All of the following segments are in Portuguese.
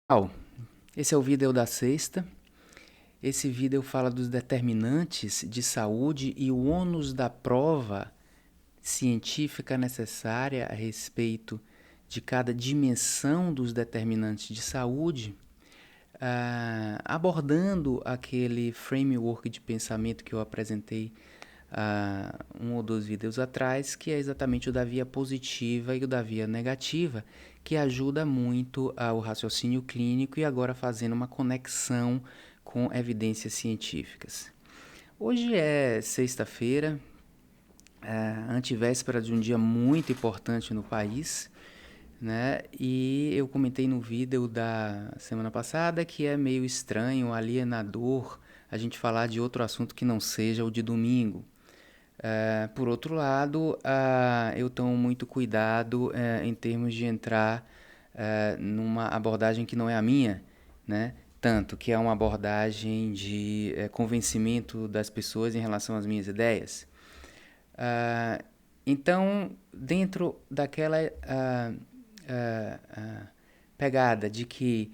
Pessoal, esse é o vídeo da sexta. Esse vídeo fala dos determinantes de saúde e o ônus da prova científica necessária a respeito de cada dimensão dos determinantes de saúde, abordando aquele framework de pensamento que eu apresentei um ou dois vídeos atrás, que é exatamente o da via positiva e o da via negativa, que ajuda muito ao raciocínio clínico e agora fazendo uma conexão com evidências científicas. Hoje é sexta-feira, antevéspera de um dia muito importante no país, né? E eu comentei no vídeo da semana passada que é meio estranho, alienador, a gente falar de outro assunto que não seja o de domingo. Por outro lado, eu tomo muito cuidado em termos de entrar numa abordagem que não é a minha, né? Tanto que é uma abordagem de convencimento das pessoas em relação às minhas ideias. Então, dentro daquela pegada de que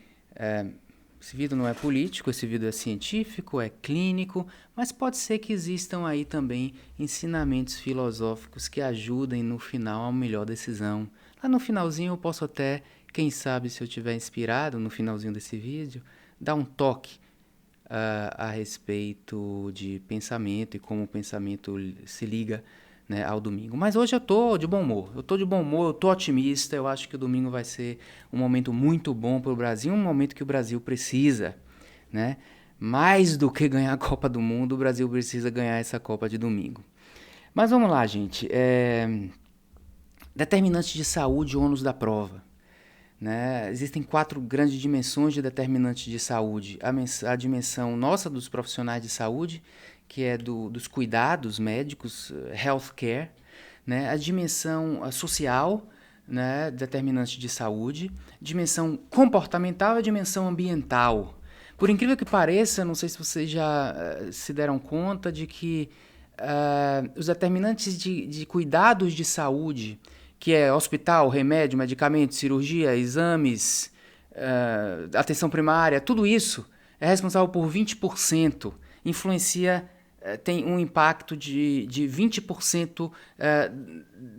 esse vídeo não é político, esse vídeo é científico, é clínico, mas pode ser que existam aí também ensinamentos filosóficos que ajudem no final a uma melhor decisão. Lá no finalzinho eu posso até, quem sabe se eu estiver inspirado no finalzinho desse vídeo, dar um toque a respeito de pensamento e como o pensamento se liga, né, ao domingo. Mas hoje eu tô de bom humor, eu tô otimista, eu acho que o domingo vai ser um momento muito bom para o Brasil, um momento que o Brasil precisa, né? Mais do que ganhar a Copa do Mundo, o Brasil precisa ganhar essa Copa de domingo. Mas vamos lá, gente. Determinantes de saúde e ônus da prova. Né? Existem 4 grandes dimensões de determinantes de saúde. A dimensão nossa dos profissionais de saúde, que é dos cuidados médicos, healthcare, né? A dimensão social, né? Determinante de saúde, dimensão comportamental e a dimensão ambiental. Por incrível que pareça, não sei se vocês já se deram conta de que os determinantes de cuidados de saúde, que é hospital, remédio, medicamento, cirurgia, exames, atenção primária, tudo isso é responsável por 20%, influencia, tem um impacto de 20%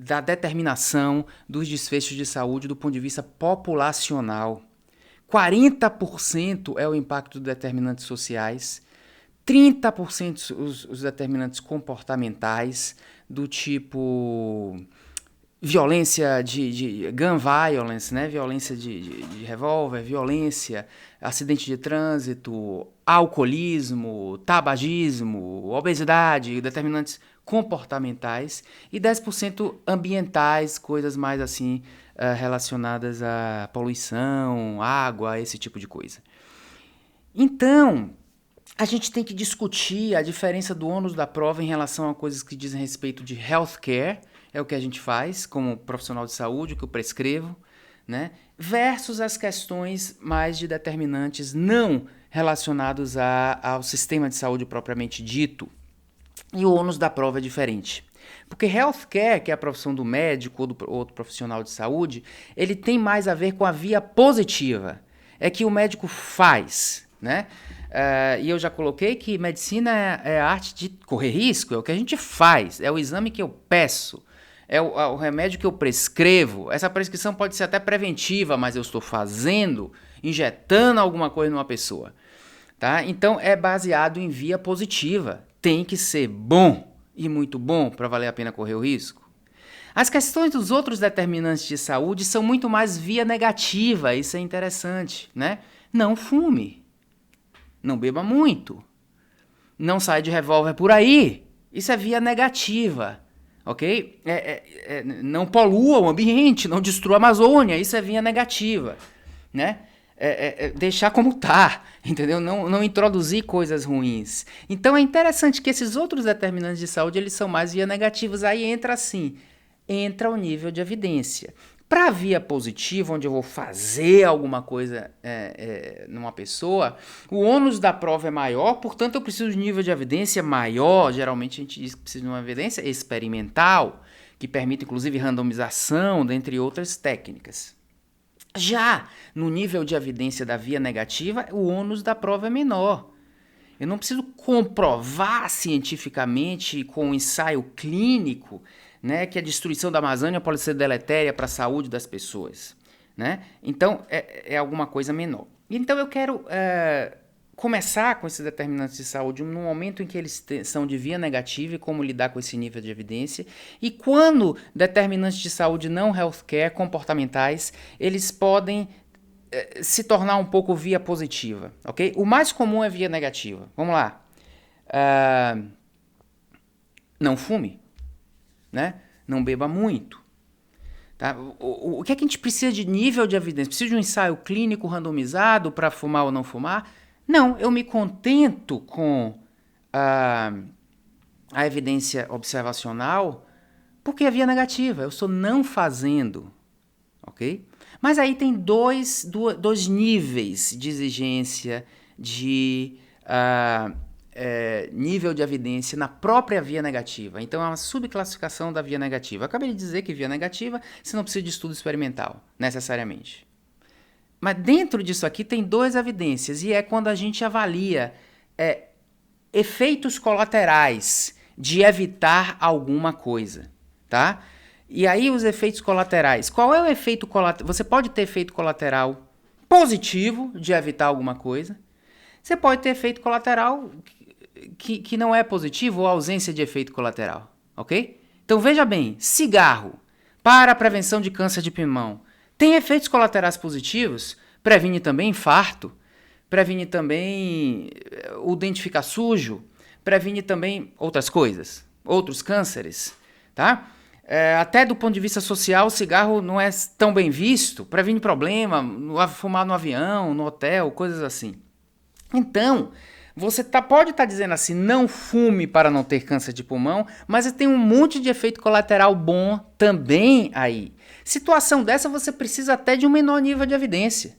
da determinação dos desfechos de saúde do ponto de vista populacional. 40% é o impacto de determinantes sociais, 30% os determinantes comportamentais, do tipo violência de gun violence, né? Violência de revólver, violência, acidente de trânsito, alcoolismo, tabagismo, obesidade, determinantes comportamentais, e 10% ambientais, coisas mais assim relacionadas à poluição, água, esse tipo de coisa. Então, a gente tem que discutir a diferença do ônus da prova em relação a coisas que dizem respeito de healthcare, é o que a gente faz como profissional de saúde, o que eu prescrevo, né? Versus as questões mais de determinantes não relacionados ao sistema de saúde propriamente dito. E o ônus da prova é diferente. Porque healthcare, que é a profissão do médico ou do outro profissional de saúde, ele tem mais a ver com a via positiva. É que o médico faz, né? E eu já coloquei que medicina é a arte de correr risco, é o que a gente faz, é o exame que eu peço, é o remédio que eu prescrevo. Essa prescrição pode ser até preventiva, mas eu estou fazendo, injetando alguma coisa numa pessoa. Tá? Então é baseado em via positiva. Tem que ser bom e muito bom para valer a pena correr o risco. As questões dos outros determinantes de saúde são muito mais via negativa, isso é interessante, né? Não fume, não beba muito, não saia de revólver por aí, isso é via negativa, ok? Não polua o ambiente, não destrua a Amazônia, isso é via negativa, né? Deixar como tá, entendeu? Não introduzir coisas ruins. Então é interessante que esses outros determinantes de saúde eles são mais via negativos. Aí entra o nível de evidência. Para a via positiva, onde eu vou fazer alguma coisa numa pessoa, o ônus da prova é maior, portanto eu preciso de nível de evidência maior. Geralmente a gente diz que precisa de uma evidência experimental, que permite inclusive randomização, dentre outras técnicas. Já no nível de evidência da via negativa, o ônus da prova é menor. Eu não preciso comprovar cientificamente com um ensaio clínico, né, que a destruição da Amazônia pode ser deletéria para a saúde das pessoas, né? Então, é alguma coisa menor. Então, eu quero começar com esses determinantes de saúde no momento em que eles são de via negativa e como lidar com esse nível de evidência. E quando determinantes de saúde não healthcare, comportamentais, eles podem se tornar um pouco via positiva, ok? O mais comum é via negativa. Vamos lá. Não fume, né? Não beba muito. Tá? O que é que a gente precisa de nível de evidência? Precisa de um ensaio clínico randomizado para fumar ou não fumar? Não, eu me contento com a evidência observacional porque é via negativa. Eu estou não fazendo, ok? Mas aí tem dois níveis de exigência de nível de evidência na própria via negativa. Então é uma subclassificação da via negativa. Eu acabei de dizer que via negativa você não precisa de estudo experimental, necessariamente. Mas dentro disso aqui tem duas evidências, e é quando a gente avalia efeitos colaterais de evitar alguma coisa, tá? E aí os efeitos colaterais. Qual é o efeito colateral? Você pode ter efeito colateral positivo de evitar alguma coisa. Você pode ter efeito colateral que não é positivo ou ausência de efeito colateral, ok? Então veja bem, cigarro para a prevenção de câncer de pulmão tem efeitos colaterais positivos, previne também infarto, previne também o dente ficar sujo, previne também outras coisas, outros cânceres, tá? Até do ponto de vista social, o cigarro não é tão bem visto, previne problema, fumar no avião, no hotel, coisas assim. Então, você pode estar dizendo assim, não fume para não ter câncer de pulmão, mas tem um monte de efeito colateral bom também aí. Situação dessa, você precisa até de um menor nível de evidência.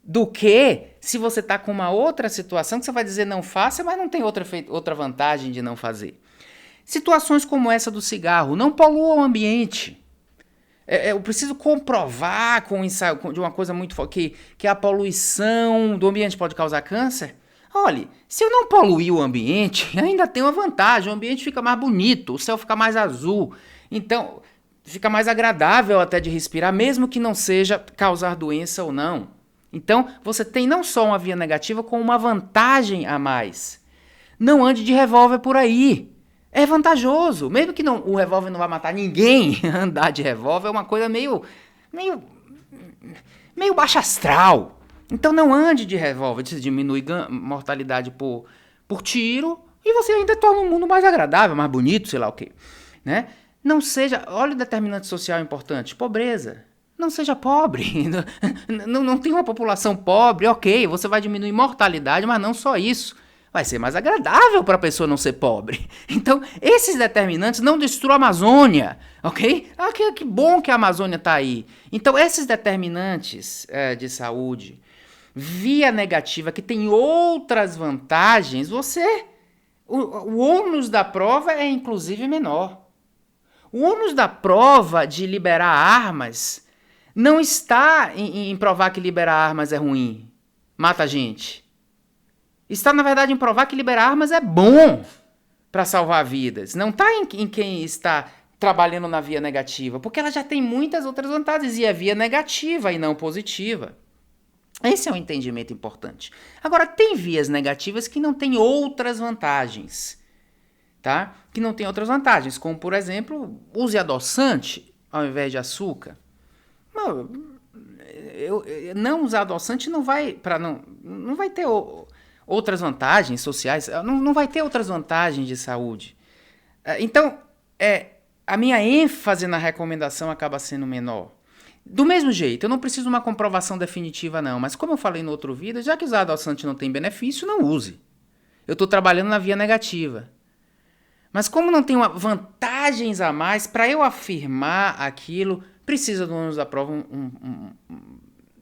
Do que se você está com uma outra situação que você vai dizer não faça, mas não tem outra vantagem de não fazer. Situações como essa do cigarro, não polua o ambiente. Eu preciso comprovar com ensaio de uma coisa muito forte, que a poluição do ambiente pode causar câncer. Olha, se eu não poluir o ambiente, ainda tem uma vantagem, o ambiente fica mais bonito, o céu fica mais azul, então fica mais agradável até de respirar, mesmo que não seja causar doença ou não. Então, você tem não só uma via negativa, como uma vantagem a mais. Não ande de revólver por aí. É vantajoso. Mesmo que o revólver não vai matar ninguém, andar de revólver é uma coisa meio baixa astral. Então não ande de revólver, você diminui mortalidade por tiro e você ainda torna o mundo mais agradável, mais bonito, sei lá o quê. Né? Não seja... Olha o determinante social importante. Pobreza. Não seja pobre. Não tem uma população pobre, ok, você vai diminuir mortalidade, mas não só isso. Vai ser mais agradável para a pessoa não ser pobre. Então, esses determinantes não destruam a Amazônia, ok? Que bom que a Amazônia está aí. Então, esses determinantes de saúde, via negativa, que tem outras vantagens, o ônus da prova é inclusive menor. O ônus da prova de liberar armas não está em provar que liberar armas é ruim, mata a gente. Está, na verdade, em provar que liberar armas é bom para salvar vidas. Não está em quem está trabalhando na via negativa, porque ela já tem muitas outras vantagens, e é via negativa e não positiva. Esse é um entendimento importante. Agora, tem vias negativas que não têm outras vantagens, tá? Que não tem outras vantagens, como, por exemplo, use adoçante ao invés de açúcar. Não usar adoçante não vai ter outras vantagens sociais, não vai ter outras vantagens de saúde. Então, a minha ênfase na recomendação acaba sendo menor. Do mesmo jeito, eu não preciso de uma comprovação definitiva não, mas como eu falei no outro vídeo, já que usar adoçante não tem benefício, não use. Eu estou trabalhando na via negativa. Mas como não tem vantagens a mais, para eu afirmar aquilo, precisa do ônus da prova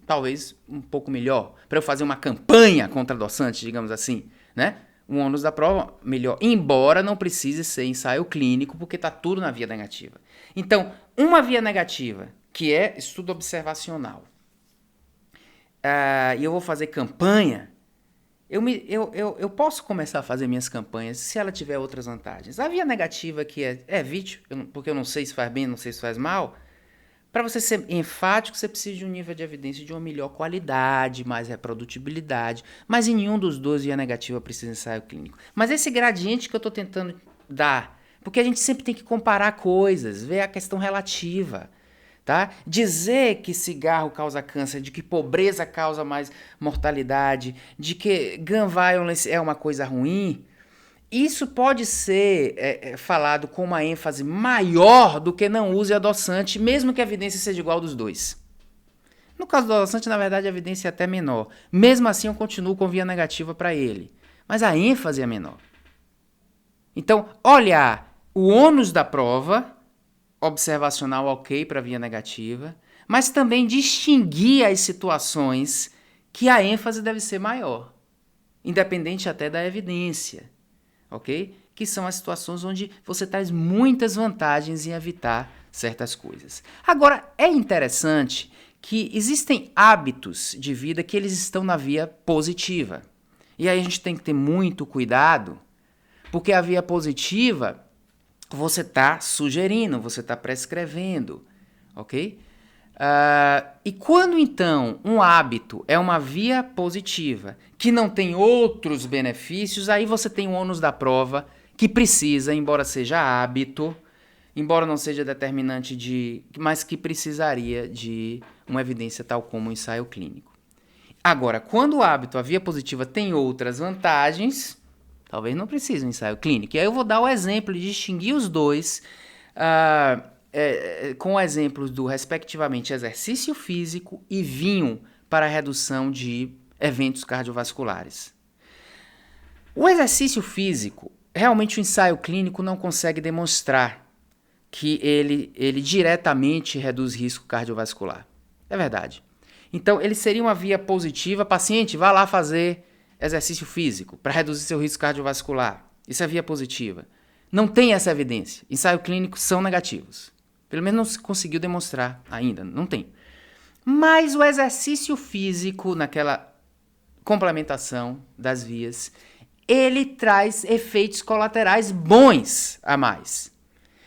talvez um pouco melhor, para eu fazer uma campanha contra adoçantes, digamos assim, né? Um ônus da prova melhor, embora não precise ser ensaio clínico, porque está tudo na via negativa. Então, uma via negativa, que é estudo observacional, e eu vou fazer campanha, eu posso começar a fazer minhas campanhas se ela tiver outras vantagens. A via negativa que é vídeo, porque eu não sei se faz bem, não sei se faz mal. Para você ser enfático, você precisa de um nível de evidência de uma melhor qualidade, mais reprodutibilidade. Mas em nenhum dos dois via negativa precisa ensaio clínico. Mas esse gradiente que eu estou tentando dar, porque a gente sempre tem que comparar coisas, ver a questão relativa. Tá? Dizer que cigarro causa câncer, de que pobreza causa mais mortalidade, de que gun violence é uma coisa ruim, isso pode ser falado com uma ênfase maior do que não use adoçante, mesmo que a evidência seja igual dos dois. No caso do adoçante, na verdade, a evidência é até menor. Mesmo assim, eu continuo com via negativa para ele. Mas a ênfase é menor. Então, olhar o ônus da prova, observacional ok para via negativa, mas também distinguir as situações que a ênfase deve ser maior, independente até da evidência. Ok? Que são as situações onde você traz muitas vantagens em evitar certas coisas. Agora, é interessante que existem hábitos de vida que eles estão na via positiva. E aí a gente tem que ter muito cuidado, porque a via positiva você está sugerindo, você está prescrevendo, ok? E quando então um hábito é uma via positiva que não tem outros benefícios, aí você tem o ônus da prova que precisa, embora seja hábito, embora não seja determinante mas que precisaria de uma evidência tal como o ensaio clínico. Agora, quando o hábito, a via positiva, tem outras vantagens, talvez não precise um ensaio clínico. E aí eu vou dar o exemplo de distinguir os dois com exemplos do, respectivamente, exercício físico e vinho para a redução de eventos cardiovasculares. O exercício físico, realmente o ensaio clínico não consegue demonstrar que ele diretamente reduz risco cardiovascular. É verdade. Então, ele seria uma via positiva. Paciente, vá lá fazer exercício físico para reduzir seu risco cardiovascular. Isso é via positiva. Não tem essa evidência. Ensaios clínicos são negativos. Pelo menos não se conseguiu demonstrar ainda. Não tem. Mas o exercício físico, naquela complementação das vias, ele traz efeitos colaterais bons a mais.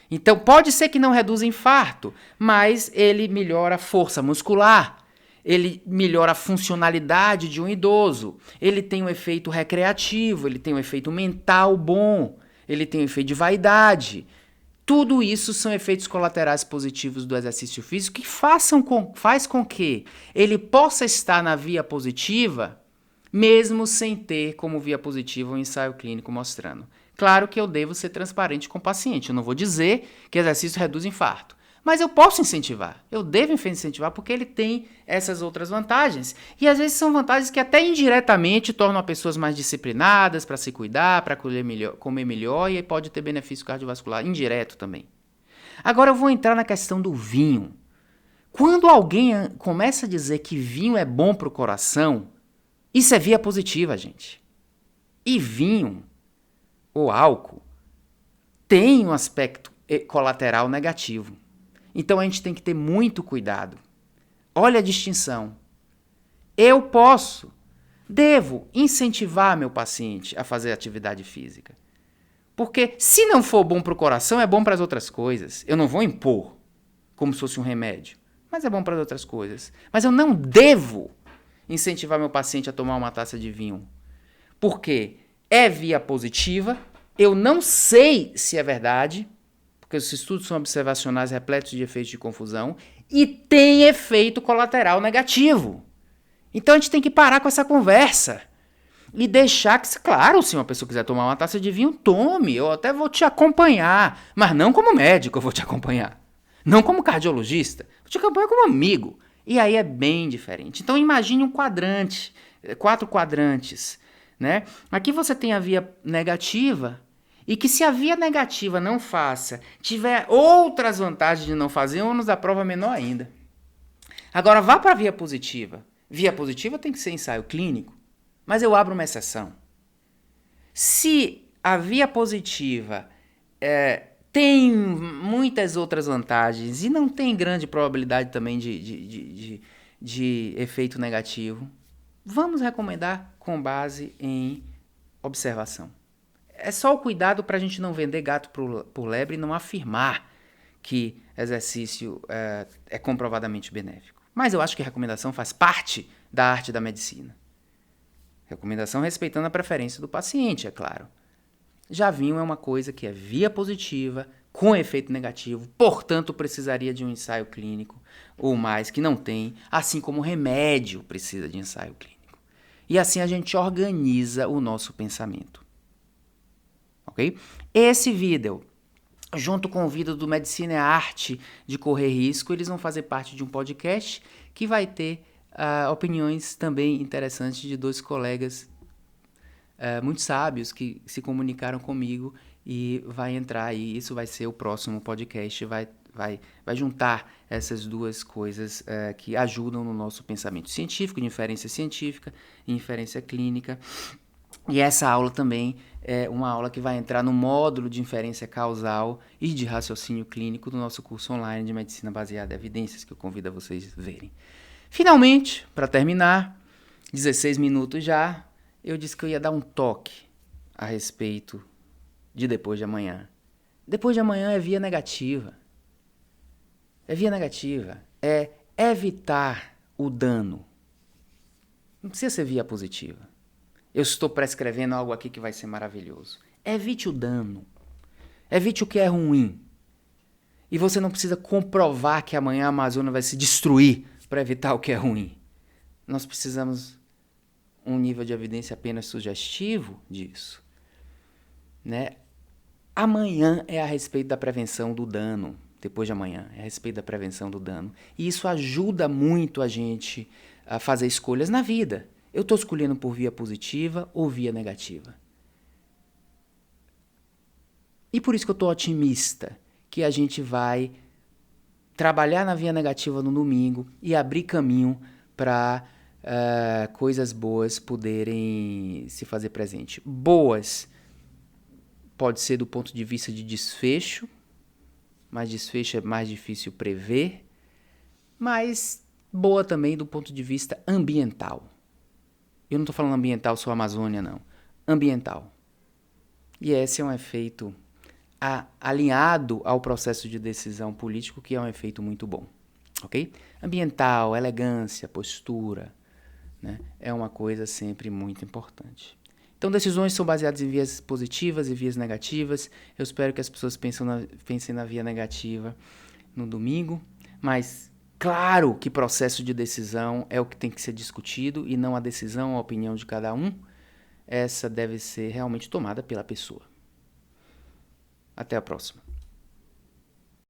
Então, pode ser que não reduza infarto, mas ele melhora a força muscular, ele melhora a funcionalidade de um idoso, ele tem um efeito recreativo, ele tem um efeito mental bom, ele tem um efeito de vaidade. Tudo isso são efeitos colaterais positivos do exercício físico que faz com que ele possa estar na via positiva, mesmo sem ter como via positiva um ensaio clínico mostrando. Claro que eu devo ser transparente com o paciente. Eu não vou dizer que exercício reduz infarto. Mas eu posso incentivar. Eu devo incentivar porque ele tem essas outras vantagens. E às vezes são vantagens que até indiretamente tornam pessoas mais disciplinadas para se cuidar, para comer melhor e pode ter benefício cardiovascular indireto também. Agora eu vou entrar na questão do vinho. Quando alguém começa a dizer que vinho é bom para o coração, isso é via positiva, gente. E vinho ou álcool tem um aspecto colateral negativo. Então a gente tem que ter muito cuidado. Olha a distinção. Eu devo incentivar meu paciente a fazer atividade física. Porque se não for bom para o coração, é bom para as outras coisas. Eu não vou impor como se fosse um remédio, mas é bom para as outras coisas. Mas eu não devo incentivar meu paciente a tomar uma taça de vinho. Por quê? É via positiva, eu não sei se é verdade, porque os estudos são observacionais repletos de efeitos de confusão, e tem efeito colateral negativo. Então a gente tem que parar com essa conversa e deixar que, claro, se uma pessoa quiser tomar uma taça de vinho, tome, eu até vou te acompanhar, mas não como médico eu vou te acompanhar, não como cardiologista, vou te acompanhar como amigo. E aí é bem diferente. Então imagine um quadrante, 4 quadrantes, né? Aqui você tem a via negativa, e que se a via negativa não faça, tiver outras vantagens de não fazer, o ônus da prova é menor ainda. Agora vá para a via positiva. Via positiva tem que ser ensaio clínico, mas eu abro uma exceção. Se a via positiva tem muitas outras vantagens e não tem grande probabilidade também de efeito negativo, vamos recomendar com base em observação. É só o cuidado para a gente não vender gato por lebre e não afirmar que exercício é comprovadamente benéfico. Mas eu acho que a recomendação faz parte da arte da medicina. Recomendação respeitando a preferência do paciente, é claro. Já vinho é uma coisa que é via positiva, com efeito negativo, portanto precisaria de um ensaio clínico, ou mais, que não tem, assim como o remédio precisa de ensaio clínico. E assim a gente organiza o nosso pensamento. Ok? Esse vídeo, junto com o vídeo do Medicina é a Arte de Correr Risco, eles vão fazer parte de um podcast que vai ter opiniões também interessantes de dois colegas muito sábios que se comunicaram comigo e vai entrar aí, isso vai ser o próximo podcast, vai juntar essas duas coisas que ajudam no nosso pensamento científico, de inferência científica e inferência clínica. E essa aula também é uma aula que vai entrar no módulo de inferência causal e de raciocínio clínico do nosso curso online de medicina baseada em evidências, que eu convido a vocês a verem. Finalmente, para terminar, 16 minutos já, eu disse que eu ia dar um toque a respeito de depois de amanhã. Depois de amanhã é via negativa. É via negativa. É evitar o dano. Não precisa ser via positiva. Eu estou prescrevendo algo aqui que vai ser maravilhoso. Evite o dano. Evite o que é ruim. E você não precisa comprovar que amanhã a Amazônia vai se destruir para evitar o que é ruim. Nós precisamos um nível de evidência apenas sugestivo disso. Né? Amanhã é a respeito da prevenção do dano. Depois de amanhã é a respeito da prevenção do dano. E isso ajuda muito a gente a fazer escolhas na vida. Eu estou escolhendo por via positiva ou via negativa. E por isso que eu estou otimista que a gente vai trabalhar na via negativa no domingo e abrir caminho para coisas boas poderem se fazer presente. Boas pode ser do ponto de vista de desfecho, mas desfecho é mais difícil prever, mas boa também do ponto de vista ambiental. Eu não estou falando ambiental só Amazônia, não. Ambiental. E esse é um efeito alinhado ao processo de decisão político, que é um efeito muito bom. Ok? Ambiental, elegância, postura, né? É uma coisa sempre muito importante. Então, decisões são baseadas em vias positivas e vias negativas. Eu espero que as pessoas pensem na via negativa no domingo, mas claro que processo de decisão é o que tem que ser discutido e não a decisão, a opinião de cada um. Essa deve ser realmente tomada pela pessoa. Até a próxima.